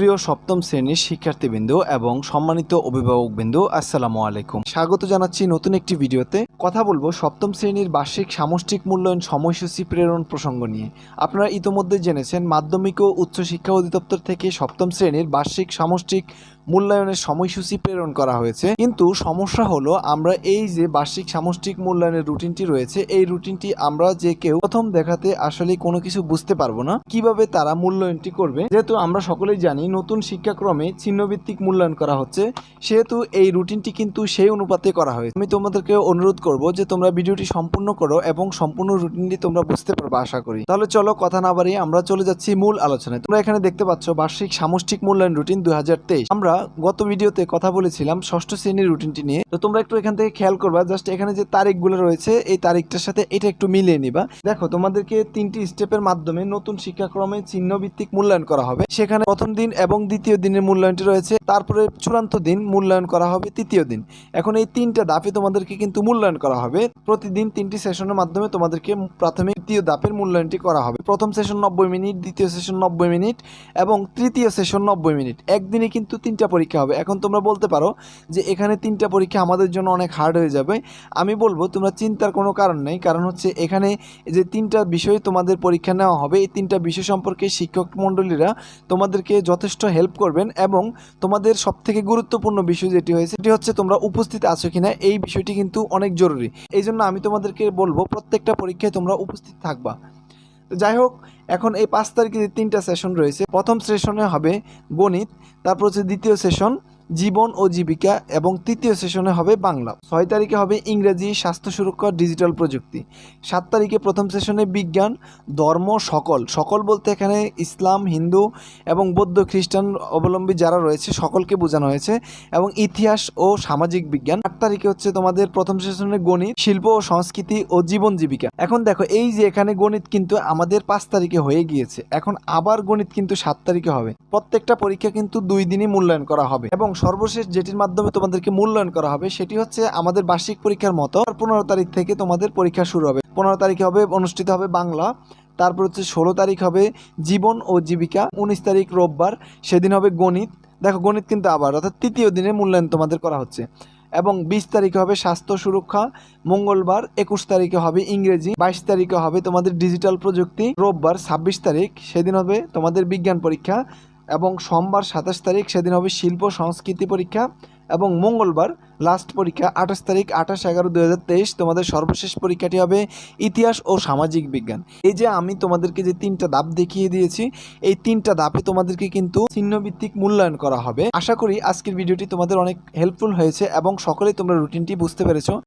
প্রিয় সপ্তম শ্রেণীর শিক্ষার্থীবৃন্দ এবং সম্মানিত অভিভাবকবৃন্দ, আসসালামু আলাইকুম। স্বাগত জানাচ্ছি নতুন একটি ভিডিওতে। কথা বলবো সপ্তম শ্রেণীর বার্ষিক সামষ্টিক মূল্যায়ন সময়সূচি প্রেরণ প্রসঙ্গ নিয়ে। আপনারা ইতোমধ্যে জেনেছেন মাধ্যমিক ও উচ্চশিক্ষা অধিদপ্তর থেকে সপ্তম শ্রেণীর বার্ষিক সামষ্টিক মূল্যায়নের সময়সূচি প্রেরণ করা হয়েছে, কিন্তু সমস্যা হলো আমরা এই যে বার্ষিক সামষ্টিক মূল্যায়নের রুটিনটি রয়েছে, এই রুটিনটি আমরা যে কেউ প্রথম দেখাতে আসলে কোনো কিছু বুঝতে পারবো না কিভাবে তারা মূল্যায়নটি করবে। যেহেতু আমরা সকলেই জানি নতুন শিক্ষাক্রমে চিহ্নভিত্তিক মূল্যায়ন করা হচ্ছে, সেহেতু এই রুটিনটি কিন্তু সেই অনুপাতে করা হয়েছে। আমি তোমাদেরকে অনুরোধ করব যে তোমরা ভিডিওটি সম্পূর্ণ করো এবং সম্পূর্ণ রুটিনটি তোমরা বুঝতে পারবে আশা করি। তাহলে চলো কথা না বাড়িয়ে আমরা চলে যাচ্ছি মূল আলোচনায়। তোমরা এখানে দেখতে পাচ্ছ বার্ষিক সামষ্টিক মূল্যায়ন রুটিন 2023। আমরা গত ভিডিওতে কথা বলেছিলাম ষষ্ঠ শ্রেণীর রুটিনটি নিয়ে, তো তোমরা একটু এখান থেকে খেয়াল করবা। জাস্ট এখানে যে তারিখগুলো রয়েছে এই তারিখটার সাথে এটা একটু মিলিয়ে নিবা। দেখো তোমাদেরকে 3টি স্টেপের মাধ্যমে নতুন শিক্ষাক্রমে চিহ্নভিত্তিক মূল্যায়ন করা হবে। সেখানে প্রথম দিন এবং দ্বিতীয় দিনের মূল্যায়নটি রয়েছে, তারপরে চূড়ান্ত দিন মূল্যায়ন করা হবে তৃতীয় দিন। এখন এই 3টা ধাপে তোমাদেরকে কিন্তু মূল্যায়ন করা হবে। প্রতিদিন 3টি সেশনের মাধ্যমে তোমাদেরকে প্রাথমিক দ্বিতীয় ধাপের মূল্যায়নটি করা হবে। প্রথম সেশন 90 মিনিট, দ্বিতীয় সেশন 90 মিনিট এবং তৃতীয় সেশন 90 মিনিট। একদিনে কিন্তু 3টা পরীক্ষা হবে। এখন তোমরা বলতে পারো যে এখানে 3টা পরীক্ষা আমাদের জন্য অনেক হার্ড হয়ে যাবে। আমি বলবো তোমরা চিন্তার কোনো কারণ নেই, কারণ হচ্ছে এখানে যে 3টা বিষয় তোমাদের পরীক্ষা নেওয়া হবে, এই 3টা বিষয় সম্পর্কে শিক্ষক মণ্ডলীরা তোমাদেরকে যথেষ্ট হেল্প করবেন এবং তোমাদের সবথেকে গুরুত্বপূর্ণ বিষয় যেটি হয়েছে সেটি হচ্ছে তোমরা উপস্থিত আছো কিনা, এই বিষয়টি কিন্তু অনেক জরুরি। এই জন্য আমি তোমাদেরকে বলবো প্রত্যেকটা পরীক্ষায় তোমরা উপস্থিত থাকবা। যাই হোক, এখন এই 5 তারিখে যে 3টা সেশন রয়েছে, প্রথম সেশনে হবে গণিত, তারপর হচ্ছে দ্বিতীয় সেশন জীবন ও জীবিকা এবং তৃতীয় সেশনে হবে বাংলা। 6 তারিখে হবে ইংরেজি, স্বাস্থ্য সুরক্ষা, ডিজিটাল প্রযুক্তি। 7 তারিখে প্রথম সেশনে বিজ্ঞান, ধর্ম, সকল বলতে এখানে ইসলাম, হিন্দু এবং বৌদ্ধ খ্রিস্টান অবলম্বী যারা রয়েছে সকলকে বোঝানো হয়েছে, এবং ইতিহাস ও সামাজিক বিজ্ঞান। 8 তারিখে হচ্ছে তোমাদের প্রথম সেশনে গণিত, শিল্প ও সংস্কৃতি ও জীবন জীবিকা। এখন দেখো এই যে এখানে গণিত কিন্তু আমাদের 5 তারিখে হয়ে গিয়েছে, এখন আবার গণিত কিন্তু 7 তারিখে হবে। প্রত্যেকটা পরীক্ষা কিন্তু 2 দিনই মূল্যায়ন করা হবে এবং সর্বশেষ যেটির মাধ্যমে তোমাদেরকে মূল্যায়ন করা হবে সেটি হচ্ছে আমাদের বার্ষিক পরীক্ষার মতো 15 তারিখ থেকে তোমাদের পরীক্ষা শুরু হবে। 15 তারিখে হবে অনুষ্ঠিত হবে বাংলা, তারপর হচ্ছে 16 তারিখ হবে জীবন ও জীবিকা, 19 তারিখ রোববার সেদিন হবে গণিত। দেখো গণিত কিন্তু আবার অর্থাৎ তৃতীয় দিনে মূল্যায়ন তোমাদের করা হচ্ছে, এবং 20 তারিখে হবে স্বাস্থ্য সুরক্ষা মঙ্গলবার, 21 তারিখে হবে ইংরেজি, 22 তারিখে হবে তোমাদের ডিজিটাল প্রযুক্তি রোববার, 26 তারিখ সেদিন হবে তোমাদের বিজ্ঞান পরীক্ষা, এবং সোমবার 27 তারিখ সেদিন হবে শিল্প সংস্কৃতি পরীক্ষা, এবং মঙ্গলবার লাস্ট পরীক্ষা 28 তারিখ 28/11/2023 তোমাদের সর্বশেষ পরীক্ষাটি হবে ইতিহাস ও সামাজিক বিজ্ঞান। এই যে আমি তোমাদেরকে যে 3টা ধাপ দেখিয়ে দিয়েছি, এই 3টা ধাপে তোমাদেরকে কিন্তু চিহ্নভিত্তিক মূল্যায়ন করা হবে। আশা করি আজকের ভিডিওটি তোমাদের অনেক হেল্পফুল হয়েছে এবং সকলেই তোমরা রুটিনটি বুঝতে পেরেছো।